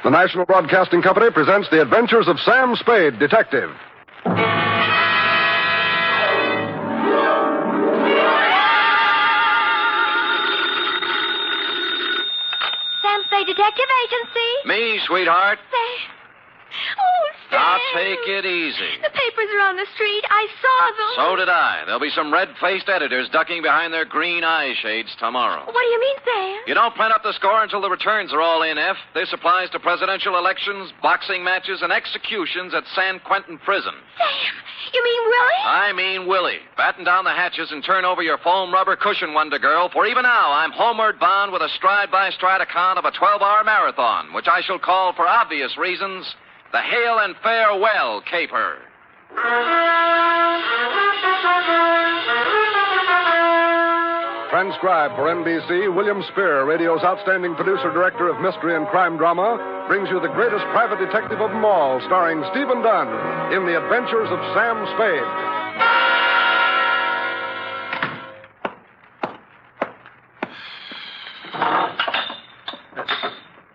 The National Broadcasting Company presents The Adventures of Sam Spade, Detective. Sam Spade Detective Agency. Me, sweetheart. Oh, Sam. Now, take it easy. The papers are on the street. I saw them. So did I. There'll be some red-faced editors ducking behind their green eye shades tomorrow. What do you mean, Sam? You don't print up the score until the returns are all in, F. This applies to presidential elections, boxing matches, and executions at San Quentin Prison. Sam, you mean Willie? I mean Willie. Batten down the hatches and turn over your foam rubber cushion, Wonder Girl, for even now I'm homeward bound with a stride-by-stride account of a 12-hour marathon, which I shall call, for obvious reasons, the Hail and Farewell Caper. Transcribed for NBC, William Spear, radio's outstanding producer-director of mystery and crime drama, brings you the greatest private detective of them all, starring Stephen Dunne in The Adventures of Sam Spade.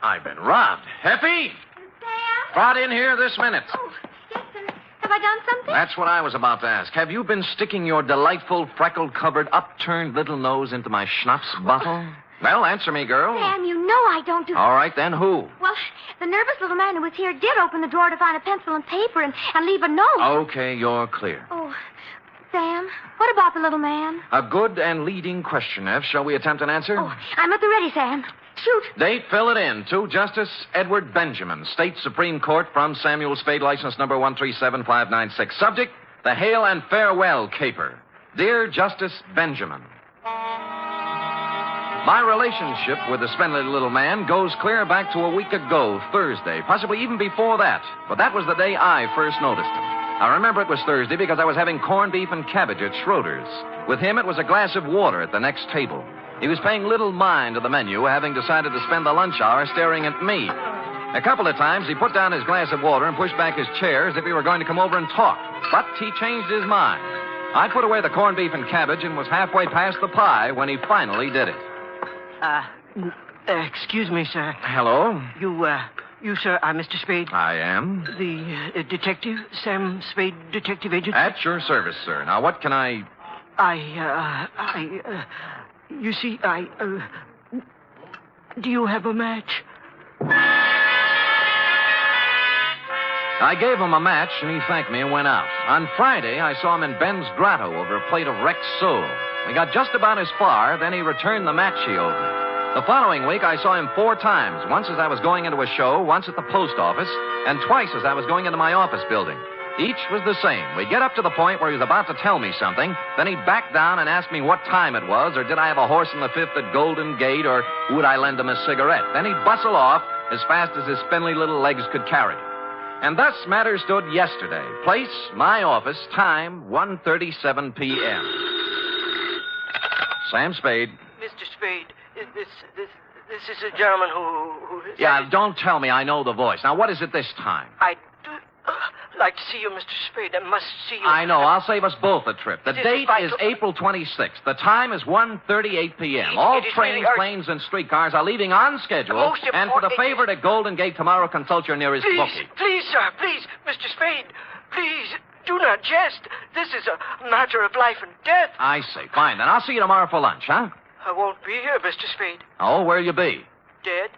I've been robbed. Effie? Sam? Brought in here this minute. Oh, yes, sir. Have I done something? That's what I was about to ask. Have you been sticking your delightful, freckle-covered, upturned little nose into my schnapps bottle? Well, answer me, girl. Sam, you know I don't do... All right, then, who? Well, the nervous little man who was here did open the drawer to find a pencil and paper and leave a note. Okay, you're clear. Oh, Sam, what about the little man? A good and leading question, F. Shall we attempt an answer? Oh, I'm at the ready, Sam. Shoot. Date, fill it in. To Justice Edward Benjamin, State Supreme Court, from Samuel Spade, license number 137596. Subject, the Hail and Farewell Caper. Dear Justice Benjamin, my relationship with the spindly little man goes clear back to a week ago, Thursday, possibly even before that. But that was the day I first noticed him. I remember it was Thursday because I was having corned beef and cabbage at Schroeder's. With him, it was a glass of water at the next table. He was paying little mind to the menu, having decided to spend the lunch hour staring at me. A couple of times, he put down his glass of water and pushed back his chair as if he were going to come over and talk. But he changed his mind. I put away the corned beef and cabbage and was halfway past the pie when he finally did it. Excuse me, sir. Hello? You, sir, are Mr. Spade? I am. The detective, Sam Spade, detective agent? At your service, sir. Now, what can I... You see, do you have a match? I gave him a match, and he thanked me and went out. On Friday, I saw him in Ben's grotto over a plate of wrecked sole. We got just about as far, then he returned the match he owed me. The following week, I saw him 4 times, once as I was going into a show, once at the post office, and twice as I was going into my office building. Each was the same. We'd get up to the point where he was about to tell me something, then he'd back down and ask me what time it was, or did I have a horse in the fifth at Golden Gate, or would I lend him a cigarette. Then he'd bustle off as fast as his spindly little legs could carry. And thus matters stood yesterday. Place, my office, time, 1:37 p.m. Sam Spade. Mr. Spade, this is a gentleman who Yeah, don't tell me I know the voice. Now, what is it this time? I do like to see you, Mr. Spade. I must see you. I know. I'll save us both a trip. The It is date vital. is April 26th. The time is 1:38 p.m. All It is trains, really urgent. planes, and streetcars are leaving on schedule. Most And for the important- favorite at Golden Gate tomorrow, consult your nearest Please, bookie. please, sir, please, Mr. Spade, please, do not jest. This is a matter of life and death. I see. Fine, then. I'll see you tomorrow for lunch, huh? I won't be here, Mr. Spade. Oh, where'll you be? Dead?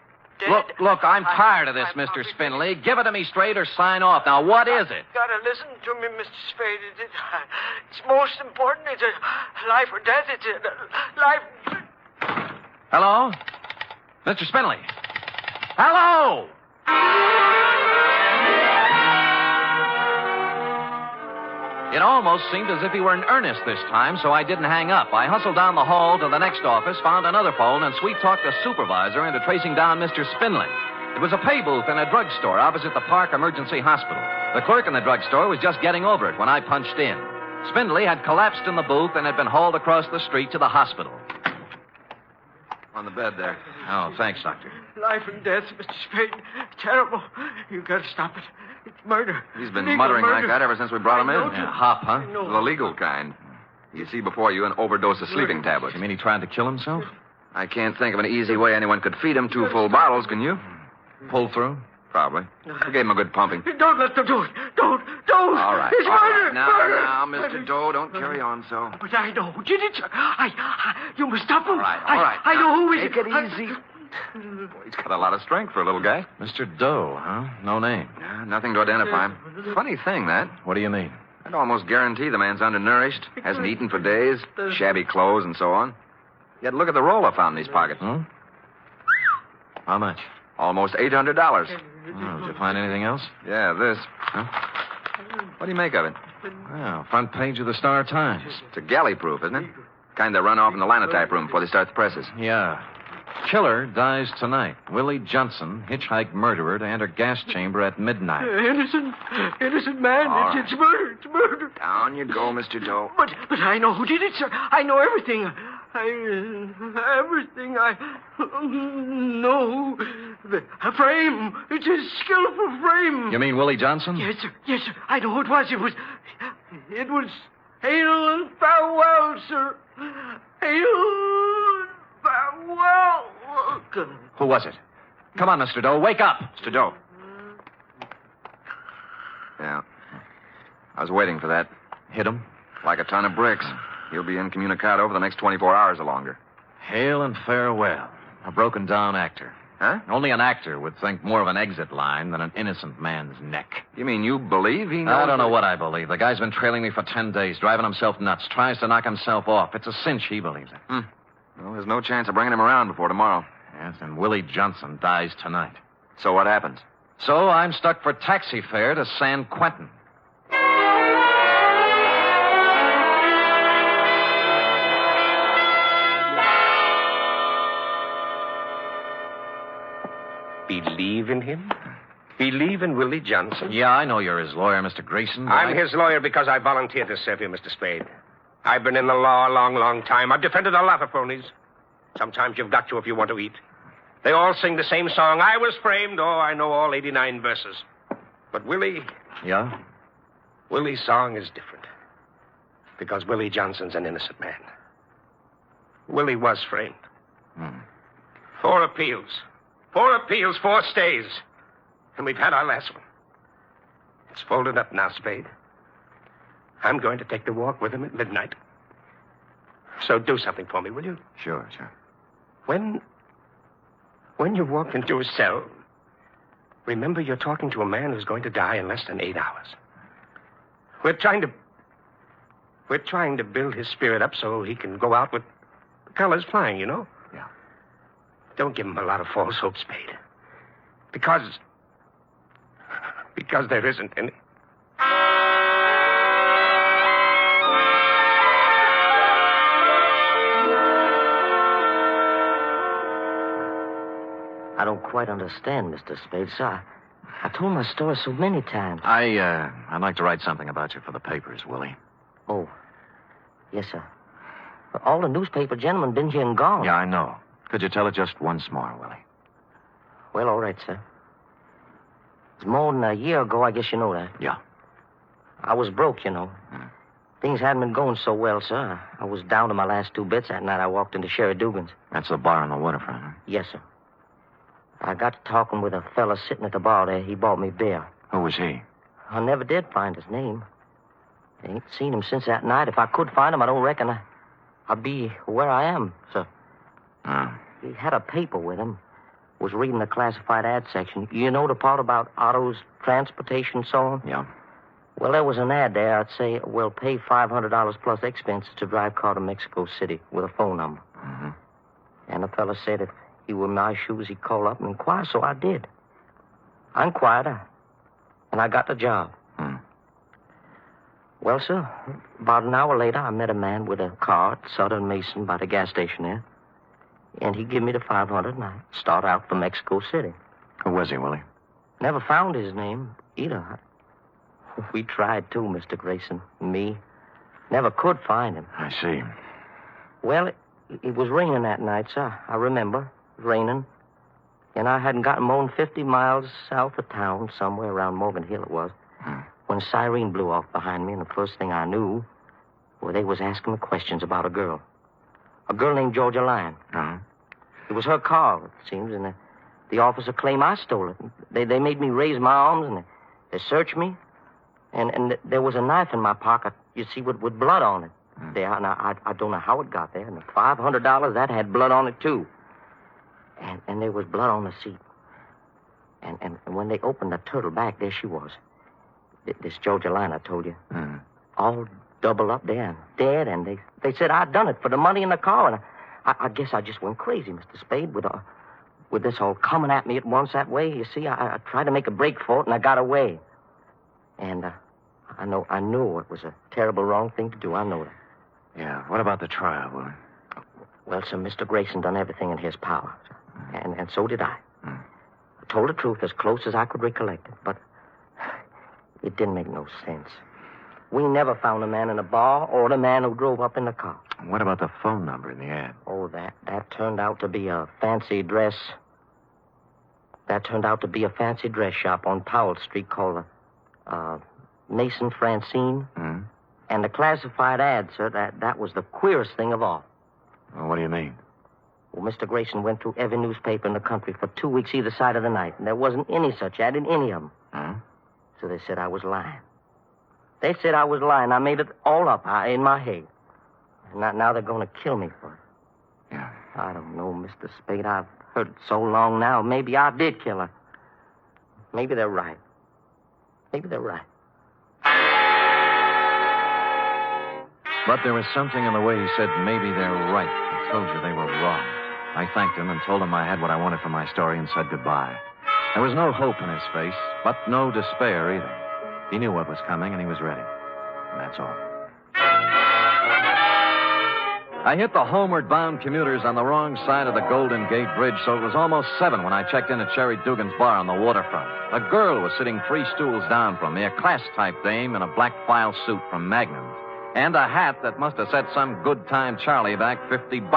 Look, I'm tired of this, I'm Mr. probably- Spindley. Give it to me straight or sign off. Now, what is it? Gotta listen to me, Mr. Spade. It's most important. It's a life or death. It's a life... Hello? Mr. Spindley? Hello? It almost seemed as if he were in earnest this time, so I didn't hang up. I hustled down the hall to the next office, found another phone, and sweet-talked the supervisor into tracing down Mr. Spindley. It was a pay booth in a drugstore opposite the Park Emergency Hospital. The clerk in the drugstore was just getting over it when I punched in. Spindley had collapsed in the booth and had been hauled across the street to the hospital. On the bed there. Oh, thanks, Doctor. Life and death, Mr. Spade. Terrible. You've got to stop it. It's murder. He's been Legal muttering murder. like that ever since we brought him I know, in. Jim. Yeah, hop, huh? I know. The legal kind. You see before you an overdose of sleeping tablets. You mean he tried to kill himself? I can't think of an easy way anyone could feed him 2 full bottles, can you? Pull through? Probably. You gave him a good pumping. Don't let them do it. Don't. All right. It's all murder. right. Now, Mr. Doe, don't carry on so. But I know who did it, sir. You must stop him. All right. I know who is Take it easy. Boy, he's got a lot of strength for a little guy. Mr. Doe, huh? No name. Yeah, nothing to identify him. Funny thing, that. What do you mean? I'd almost guarantee the man's undernourished, hasn't eaten for days, shabby clothes and so on. Yet look at the roll I found in his pocket. How much? Almost $800. Oh, did you find anything else? Yeah, this. Huh? What do you make of it? Well, front page of the Star Times. It's a galley proof, isn't it? Kind they run off in the linotype room before they start the presses. Yeah. Killer dies tonight. Willie Johnson, hitchhike murderer, to enter gas chamber at midnight. Innocent man. All It's murder. It's murder. Down you go, Mr. Doe. But I know who did it, sir. I know everything. Everything. I know. A frame. It's a skillful frame. You mean Willie Johnson? Yes, sir. I know who it was. It was hail and farewell, sir. Hail and farewell. Who was it? Come on, Mr. Doe. Wake up. Mr. Doe. Yeah. I was waiting for that. Hit him. Like a ton of bricks. He'll be incommunicado for the next 24 hours or longer. Hail and farewell. A broken down actor. Huh? Only an actor would think more of an exit line than an innocent man's neck. You mean you believe he knows? I don't know what I believe. The guy's been trailing me for 10 days, driving himself nuts, tries to knock himself off. It's a cinch he believes it. Well, there's no chance of bringing him around before tomorrow. Yes, and Willie Johnson dies tonight. So what happens? So I'm stuck for taxi fare to San Quentin. Believe in him? Believe in Willie Johnson? Yeah, I know you're his lawyer, Mr. Grayson. but I'm his lawyer because I volunteered to serve you, Mr. Spade. I've been in the law a long, long time. I've defended a lot of phonies. Sometimes you've got to if you want to eat. They all sing the same song. I was framed. Oh, I know all 89 verses. But Willie... Yeah? Willie's song is different. Because Willie Johnson's an innocent man. Willie was framed. 4 appeals. 4 appeals, 4 stays. And we've had our last one. It's folded up now, Spade. I'm going to take the walk with him at midnight. So do something for me, will you? Sure. When you walk into a cell, remember you're talking to a man who's going to die in less than 8 hours. We're trying to build his spirit up so he can go out with the colors flying, you know? Yeah. Don't give him a lot of false hope, Spade. Because there isn't any. I don't quite understand, Mr. Spade, sir. I told my story so many times. I'd like to write something about you for the papers, Willie. Oh, yes, sir. But all the newspaper gentlemen been here and gone. Yeah, I know. Could you tell it just once more, Willie? Well, all right, sir. It's more than a year ago, I guess you know that. Yeah. I was broke, you know. Things hadn't been going so well, sir. I was down to my last 2 bits that night. I walked into Sherry Dugan's. That's the bar on the waterfront, huh? Yes, sir. I got to talking with a fella sitting at the bar there. He bought me beer. Who was he? I never did find his name. I ain't seen him since that night. If I could find him, I don't reckon I'd be where I am, sir. Oh. He had a paper with him. Was reading the classified ad section. You know the part about autos, transportation, and so on? Yeah. Well, there was an ad there. I'd say, we'll pay $500 plus expenses to drive car to Mexico City with a phone number. Mm-hmm. And the fella said if he were in my shoes, he'd call up and inquire, so I did. I inquired, and I got the job. Well, sir, about an hour later, I met a man with a car at Southern Mason by the gas station there. And he gave me the $500, and I start out for Mexico City. Who was he, Willie? Never found his name either. We tried too, Mr. Grayson, me. Never could find him. I see. Well, it was raining that night, sir. I remember. It was raining. And I hadn't gotten more than 50 miles south of town, somewhere around Morgan Hill it was, when a siren blew off behind me, and the first thing I knew, well, they was asking me questions about a girl. A girl named Georgia Lyon. Uh-huh. It was her car, it seems, and the officer claimed I stole it. They made me raise my arms, and they searched me. And there was a knife in my pocket, you see, with blood on it. There, and I don't know how it got there. And the $500, that had blood on it, too. And there was blood on the seat. And when they opened the turtle back, there she was. This Georgia line I told you. All doubled up there and dead. And they said I'd done it for the money in the car. And I guess I just went crazy, Mr. Spade, with this all coming at me at once that way. You see, I tried to make a break for it, and I got away. And I knew it was a terrible wrong thing to do. I know that. Yeah, what about the trial, Willie? Well, sir, Mr. Grayson done everything in his power. And so did I. I told the truth as close as I could recollect it, but it didn't make no sense. We never found the man in the bar or the man who drove up in the car. What about the phone number in the ad? Oh, that turned out to be a fancy dress. That turned out to be a fancy dress shop on Powell Street called Mason Francine. And the classified ad, sir, that was the queerest thing of all. Well, what do you mean? Well, Mr. Grayson went through every newspaper in the country for 2 weeks either side of the night, and there wasn't any such ad in any of them. So they said I was lying. They said I was lying. I made it all up in my head. And now they're going to kill me for it. Yeah. I don't know, Mr. Spade. I've heard it so long now. Maybe I did kill her. Maybe they're right. Maybe they're right. But there was something in the way he said maybe they're right. I told you they were wrong. I thanked him and told him I had what I wanted for my story and said goodbye. There was no hope in his face, but no despair either. He knew what was coming and he was ready. And that's all. I hit the homeward-bound commuters on the wrong side of the Golden Gate Bridge, so it was almost 7 when I checked in at Sherry Dugan's bar on the waterfront. A girl was sitting 3 stools down from me, a class-type dame in a black file suit from Magnum's, and a hat that must have set some good-time Charlie back $50.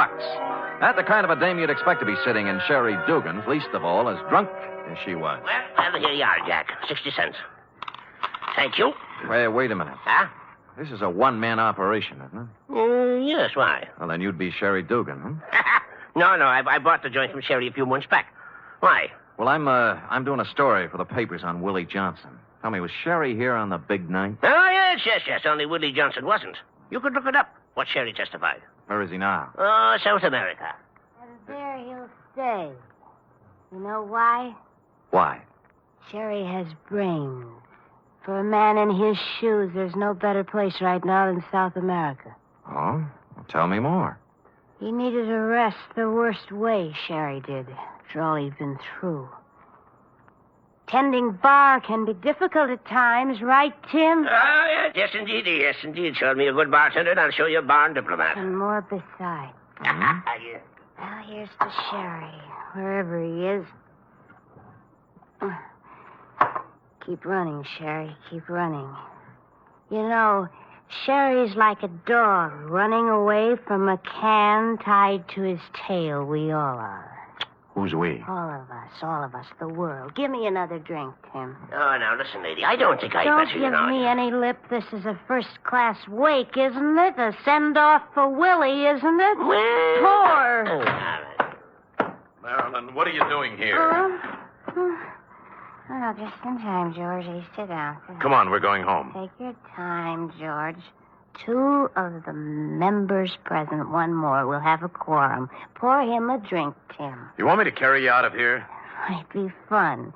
That's the kind of a dame you'd expect to be sitting in Sherry Dugan's, least of all as drunk as she was. Well, here you are, Jack. 60 cents. Thank you. Wait a minute. Huh? This is a one-man operation, isn't it? Yes, why? Well, then you'd be Sherry Dugan, huh? No, I bought the joint from Sherry a few months back. Why? Well, I'm doing a story for the papers on Willie Johnson. Tell me, was Sherry here on the big night? Oh, yes. Only Willie Johnson wasn't. You could look it up, what Sherry testified. Where is he now? Oh, South America. And there he'll stay. You know why? Why? Sherry has brains. For a man in his shoes, there's no better place right now than South America. Oh? Well, tell me more. He needed a rest the worst way, Sherry did, after all he'd been through. Tending bar can be difficult at times, right, Tim? Oh, yes, indeed. Show me a good bartender, and I'll show you a barn diplomat. And more besides. Yeah. Well, here's to Sherry, wherever he is. Keep running, Sherry, keep running. You know, Sherry's like a dog running away from a can tied to his tail. We all are. Who's we? All of us, the world. Give me another drink, Tim. Oh, now, listen, lady, I don't think I'd Don't better, give you know. me any lip. This is a first-class wake, isn't it? A send-off for Willie, isn't it? Well... Poor. All right. Marilyn, what are you doing here? Oh, just in time, George. Sit down. Come on, we're going home. Take your time, George. 2 of the members present. 1 more. We'll have a quorum. Pour him a drink, Tim. You want me to carry you out of here? Might be fun.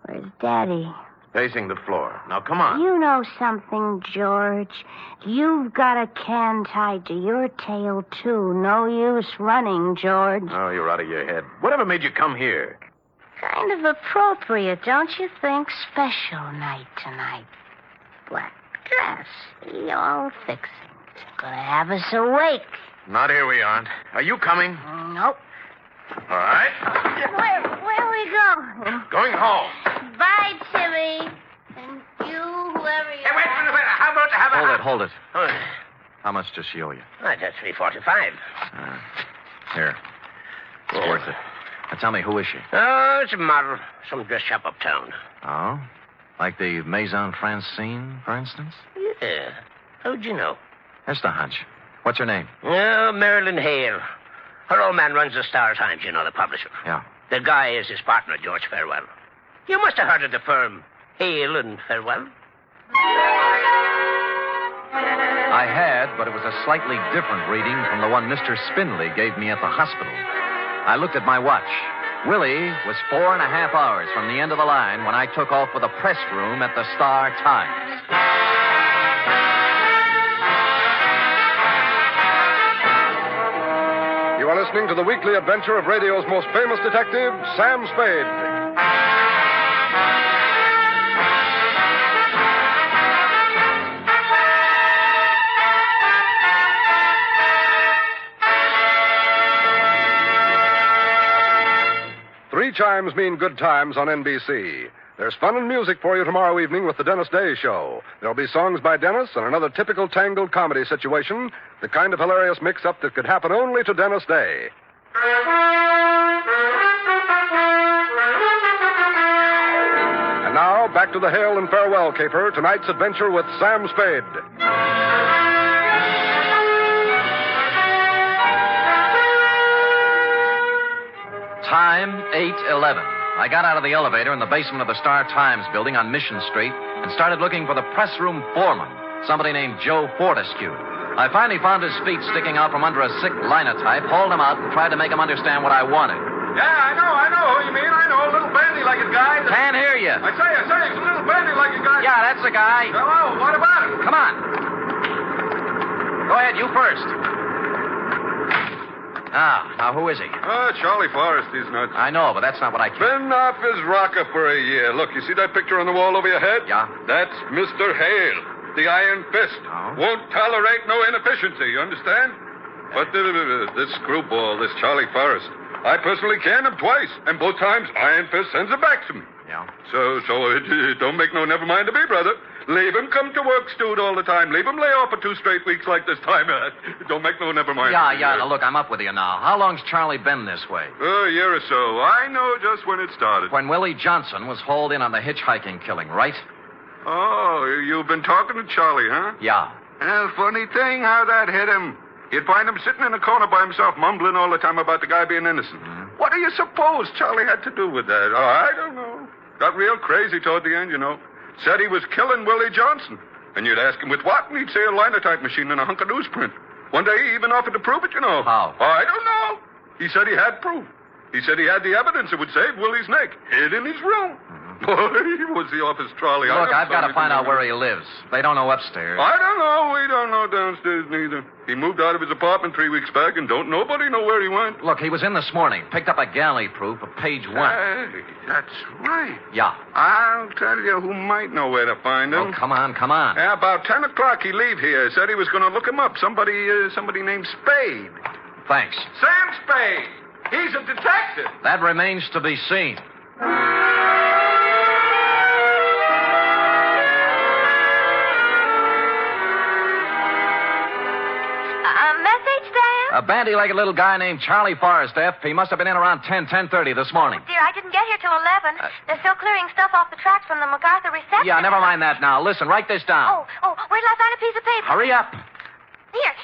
Where's Daddy? Pacing the floor. Now, come on. You know something, George. You've got a can tied to your tail, too. No use running, George. Oh, you're out of your head. Whatever made you come here? Kind of appropriate, don't you think? Special night tonight. Black dress. See, all fixings. Gonna have us awake. Not here we aren't. Are you coming? Nope. All right. Where we go? Going home. Bye, Timmy. And you, whoever you Hey, wait a minute. How about... Hold it. Oh, How much does she owe you? that's $3.45. Here. It's worth it. Now tell me, who is she? Oh, it's a model. Some dress shop uptown. Oh? Like the Maison Francine, for instance? Yeah. How'd you know? Just a hunch. What's her name? Oh, Marilyn Hale. Her old man runs the Star Times, you know, the publisher. Yeah. The guy is his partner, George Farewell. You must have heard of the firm Hale and Farewell. I had, but it was a slightly different reading from the one Mr. Spindley gave me at the hospital. I looked at my watch. Willie was 4.5 hours from the end of the line when I took off for the press room at the Star-Times. You are listening to the weekly adventure of radio's most famous detective, Sam Spade. Three chimes mean good times on NBC. There's fun and music for you tomorrow evening with the Dennis Day Show. There'll be songs by Dennis and another typical tangled comedy situation, the kind of hilarious mix-up that could happen only to Dennis Day. And now, back to the Hail and Farewell caper, tonight's adventure with Sam Spade. Time 8:11. I got out of the elevator in the basement of the Star-Times building on Mission Street and started looking for the press room foreman, somebody named Joe Fortescue. I finally found his feet sticking out from under a sick linotype, hauled him out, and tried to make him understand what I wanted. Yeah, I know who you mean. I know, a little bandy-legged guy. Can't hear you. I say, he's a little bandy-legged guy. Yeah, that's the guy. Hello, what about him? Come on. Go ahead, you first. Now, who is he? Charlie Forrest, he's nuts. I know, but that's not what I care. Been off his rocker for a year. Look, you see that picture on the wall over your head? Yeah. That's Mr. Hale, the Iron Fist. Oh. Won't tolerate no inefficiency, you understand? But this screwball, this Charlie Forrest, I personally canned him twice, and both times Iron Fist sends it back to me. Yeah. So it don't make no never mind to me, brother. Leave him come to work, Stewed, all the time. Leave him lay off for 2 straight weeks like this time. Don't make no never mind. Yeah. Now, look, I'm up with you now. How long's Charlie been this way? A year or so. I know just when it started. When Willie Johnson was hauled in on the hitchhiking killing, right? Oh, you've been talking to Charlie, huh? Yeah. Funny thing how that hit him. You'd find him sitting in a corner by himself, mumbling all the time about the guy being innocent. Mm-hmm. What do you suppose Charlie had to do with that? Oh, I don't know. Got real crazy toward the end, you know. Said he was killing Willie Johnson. And you'd ask him with what, and he'd say a linotype machine and a hunk of newsprint. One day he even offered to prove it, you know. How? I don't know. He said he had proof. He said he had the evidence that would save Willie's neck, hid in his room. Boy, was he off his trolley. Look, I've got to find out where he lives. They don't know upstairs. I don't know. We don't know downstairs neither. He moved out of his apartment 3 weeks back, and don't nobody know where he went. Look, he was in this morning. Picked up a galley proof of page 1. Hey, that's right. Yeah. I'll tell you who might know where to find him. Oh, come on. Yeah, about 10 o'clock he leave here. Said he was going to look him up. Somebody named Spade. Thanks. Sam Spade. He's a detective. That remains to be seen. Message, Sam? A bandy-legged little guy named Charlie Forrest, F. He must have been in around 10:30 this morning. Oh, dear, I didn't get here till 11. They're still clearing stuff off the tracks from the MacArthur reception. Yeah, never mind that now. Listen, write this down. Oh, wait till I find a piece of paper. Hurry up.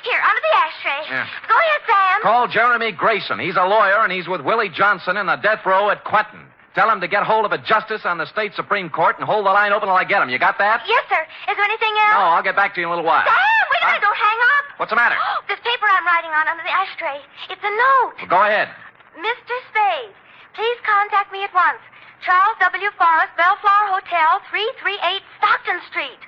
Here, under the ashtray. Yeah. Go ahead, Sam. Call Jeremy Grayson. He's a lawyer, and he's with Willie Johnson in the death row at Quentin. Tell him to get hold of a justice on the state Supreme Court and hold the line open till I get him. You got that? Yes, sir. Is there anything else? No, I'll get back to you in a little while. Sam, wait a minute. Don't hang up. What's the matter? This paper I'm writing on under the ashtray. It's a note. Well, go ahead. Mr. Spade, please contact me at once. Charles W. Forrest, Bellflower Hotel, 338 Stockton Street.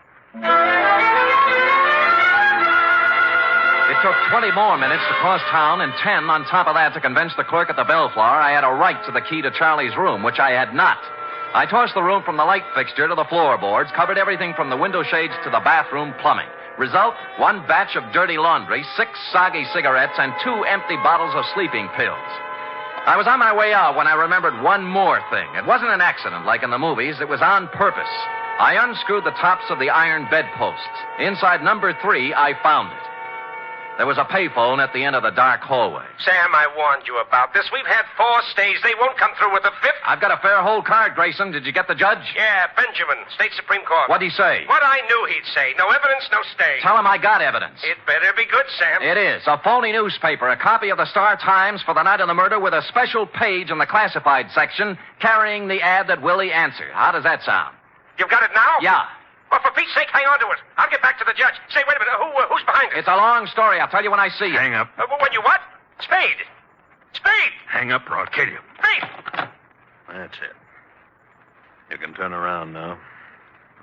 It took 20 more minutes to cross town and 10 on top of that to convince the clerk at the Bellflower I had a right to the key to Charlie's room, which I had not. I tossed the room from the light fixture to the floorboards, covered everything from the window shades to the bathroom plumbing. Result, 1 batch of dirty laundry, 6 soggy cigarettes, and 2 empty bottles of sleeping pills. I was on my way out when I remembered one more thing. It wasn't an accident like in the movies. It was on purpose. I unscrewed the tops of the iron bedposts. Inside number 3, I found it. There was a payphone at the end of the dark hallway. Sam, I warned you about this. We've had 4 stays. They won't come through with the 5th. I've got a fair hold card, Grayson. Did you get the judge? Yeah, Benjamin, State Supreme Court. What'd he say? What I knew he'd say. No evidence, no stay. Tell him I got evidence. It better be good, Sam. It is. A phony newspaper, a copy of the Star-Times for the night of the murder with a special page in the classified section carrying the ad that Willie answered. How does that sound? You've got it now? Yeah. Well, for Pete's sake, hang on to it. I'll get back to the judge. Say, wait a minute. Who's behind it? It's a long story. I'll tell you when I see you. Hang up. When you what? Spade. Spade. Hang up or I'll kill you. Spade. That's it. You can turn around now.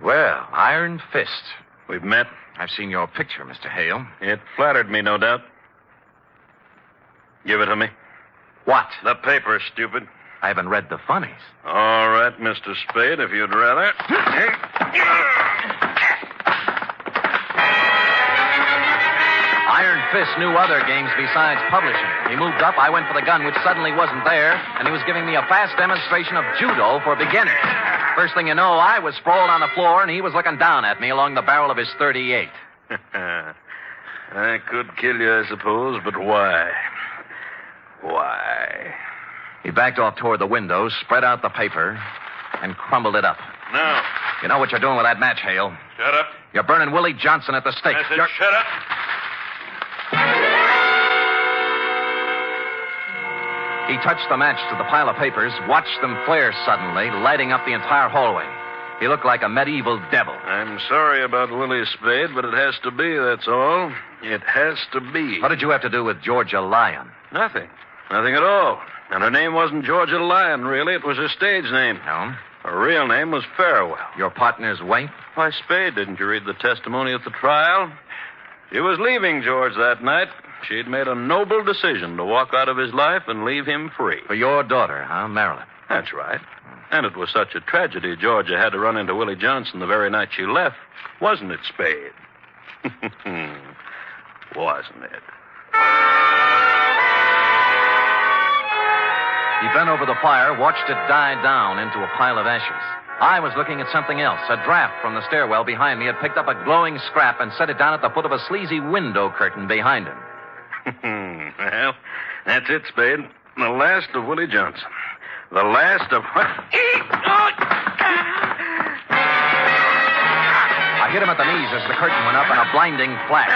Well, Iron Fist. We've met. I've seen your picture, Mr. Hale. It flattered me, no doubt. Give it to me. What? The paper, stupid. I haven't read the funnies. All right, Mr. Spade, if you'd rather. Iron Fist knew other games besides publishing. He moved up, I went for the gun, which suddenly wasn't there, and he was giving me a fast demonstration of judo for beginners. First thing you know, I was sprawled on the floor, and he was looking down at me along the barrel of his .38. I could kill you, I suppose, but why? Why? He backed off toward the window, spread out the paper, and crumbled it up. No. You know what you're doing with that match, Hale? Shut up. You're burning Willie Johnson at the stake. I said shut up. He touched the match to the pile of papers, watched them flare suddenly, lighting up the entire hallway. He looked like a medieval devil. I'm sorry about Willie Spade, but it has to be, that's all. It has to be. What did you have to do with Georgia Lyon? Nothing. Nothing at all. And her name wasn't Georgia Lyon, really. It was her stage name. No? Her real name was Farewell. Your partner's wife? Why, Spade, didn't you read the testimony at the trial? She was leaving George that night. She'd made a noble decision to walk out of his life and leave him free. For your daughter, huh, Marilyn? That's right. And it was such a tragedy Georgia had to run into Willie Johnson the very night she left. Wasn't it, Spade? Wasn't it? He bent over the fire, watched it die down into a pile of ashes. I was looking at something else. A draft from the stairwell behind me had picked up a glowing scrap and set it down at the foot of a sleazy window curtain behind him. Well, that's it, Spade. The last of Willie Johnson. The last of... I hit him at the knees as the curtain went up in a blinding flash.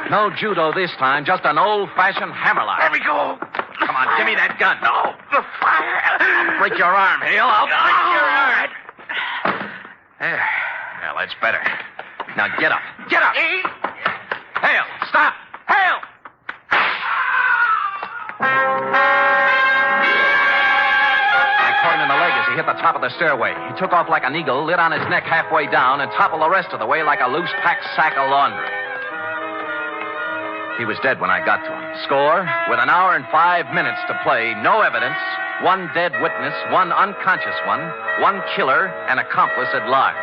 No judo this time, just an old-fashioned hammerlock. Let me go. Come on, give me that gun. No, the fire. I'll break your arm, Hale. I'll break your arm. There. Well, that's better. Now get up. Get up. Hale, stop. Hale! I caught him in the leg as he hit the top of the stairway. He took off like an eagle, lit on his neck halfway down, and toppled the rest of the way like a loose-packed sack of laundry. He was dead when I got to him. Score, with an hour and 5 minutes to play, no evidence, one dead witness, one unconscious one killer, an accomplice at large.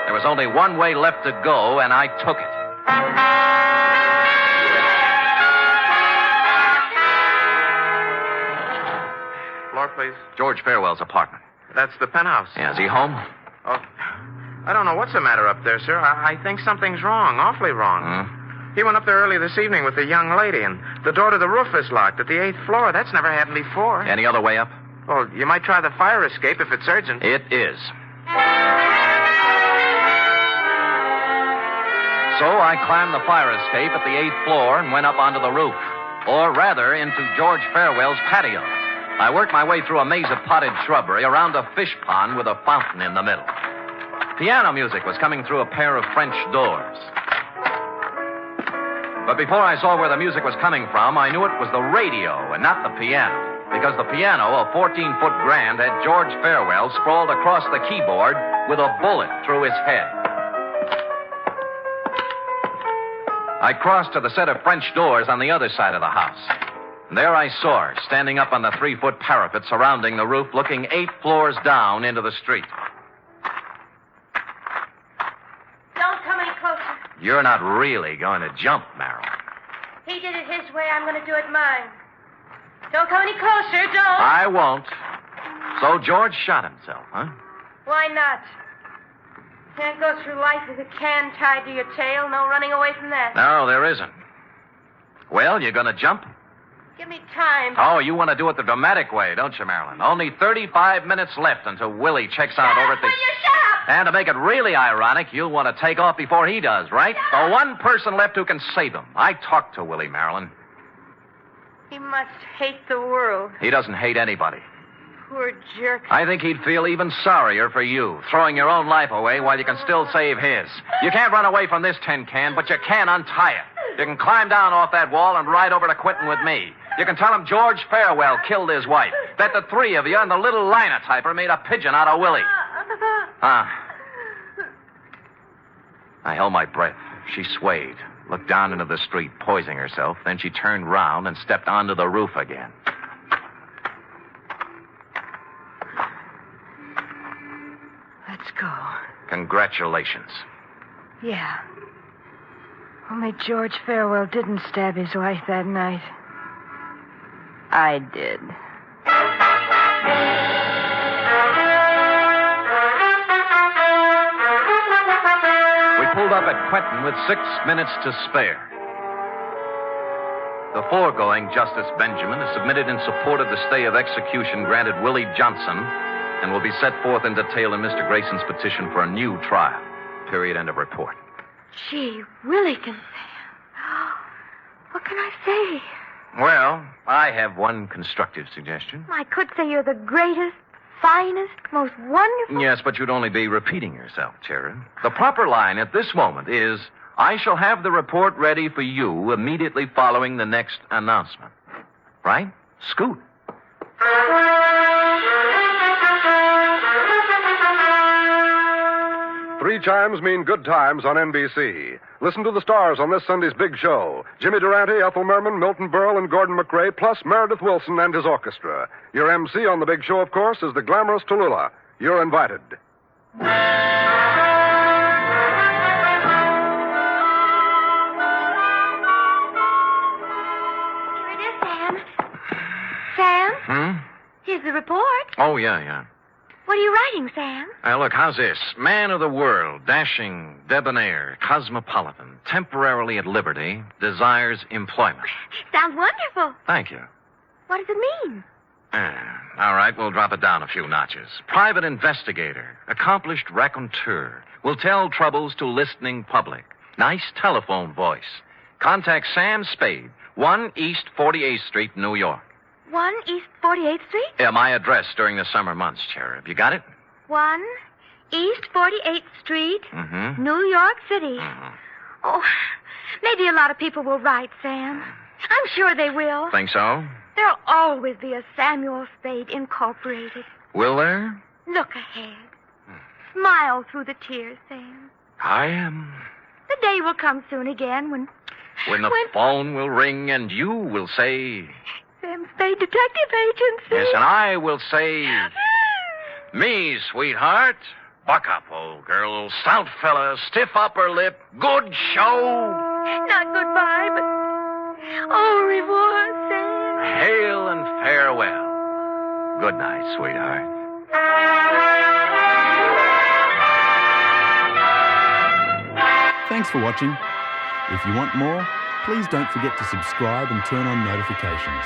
There was only one way left to go, and I took it. Floor, please. George Farewell's apartment. That's the penthouse. Yeah, is he home? Oh, I don't know what's the matter up there, sir. I think something's wrong, awfully wrong. He went up there early this evening with a young lady, and the door to the roof is locked at the 8th floor. That's never happened before. Any other way up? Well, you might try the fire escape if it's urgent. It is. So I climbed the fire escape at the 8th floor and went up onto the roof. Or rather, into George Farewell's patio. I worked my way through a maze of potted shrubbery around a fish pond with a fountain in the middle. Piano music was coming through a pair of French doors. But before I saw where the music was coming from, I knew it was the radio and not the piano. Because the piano, a 14-foot grand, had George Farewell sprawled across the keyboard with a bullet through his head. I crossed to the set of French doors on the other side of the house. And there I saw her, standing up on the 3-foot parapet surrounding the roof, looking 8 floors down into the street. Don't come any closer. You're not really going to jump, Marilyn. He did it his way. I'm going to do it mine. Don't come any closer. Don't. I won't. So George shot himself, huh? Why not? Can't go through life with a can tied to your tail. No running away from that. No, there isn't. Well, you're going to jump? Give me time. Oh, you want to do it the dramatic way, don't you, Marilyn? Only 35 minutes left until Willie checks out over at the... Will you shut up? And to make it really ironic, you'll want to take off before he does, right? The one person left who can save him. I talked to Willie, Marilyn. He must hate the world. He doesn't hate anybody. Poor jerk. I think he'd feel even sorrier for you, throwing your own life away while you can still save his. You can't run away from this tin can, but you can untie it. You can climb down off that wall and ride over to Quentin with me. You can tell him George Farewell killed his wife, that the three of you and the little linotyper made a pigeon out of Willie. I held my breath. She swayed, looked down into the street, poising herself. Then she turned round and stepped onto the roof again. Let's go. Congratulations. Yeah. Only George Farewell didn't stab his wife that night. I did. We pulled up at Quentin with 6 minutes to spare. The foregoing Justice Benjamin is submitted in support of the stay of execution granted Willie Johnson and will be set forth in detail in Mr. Grayson's petition for a new trial. Period. End of report. Gee, Willie can say. What can I say? Well, I have one constructive suggestion. I could say you're the greatest, finest, most wonderful... Yes, but you'd only be repeating yourself, Cherry. The proper line at this moment is, I shall have the report ready for you immediately following the next announcement. Right? Scoot. Three chimes mean good times on NBC. Listen to the stars on this Sunday's big show. Jimmy Durante, Ethel Merman, Milton Berle, and Gordon McRae, plus Meredith Wilson and his orchestra. Your MC on the big show, of course, is the glamorous Tallulah. You're invited. Here it is, Sam. Sam? Here's the report. Oh, yeah. What are you writing, Sam? Look, how's this? Man of the world, dashing, debonair, cosmopolitan, temporarily at liberty, desires employment. Sounds wonderful. Thank you. What does it mean? All right, we'll drop it down a few notches. Private investigator, accomplished raconteur, will tell troubles to listening public. Nice telephone voice. Contact Sam Spade, 1 East 48th Street, New York. 1 East 48th Street? Yeah, my address during the summer months, Cherub. You got it? 1 East 48th Street, New York City. Oh, maybe a lot of people will write, Sam. I'm sure they will. Think so? There'll always be a Samuel Spade Incorporated. Will there? Look ahead. Smile through the tears, Sam. I am. The day will come soon again when the phone will ring and you will say... Sam Spade Detective Agency. Yes, and I will say... Me, sweetheart. Buck up, old girl. Stout fella, stiff upper lip. Good show. Not goodbye, but... au revoir, Sam. Hail and farewell. Good night, sweetheart. Thanks for watching. If you want more, please don't forget to subscribe and turn on notifications.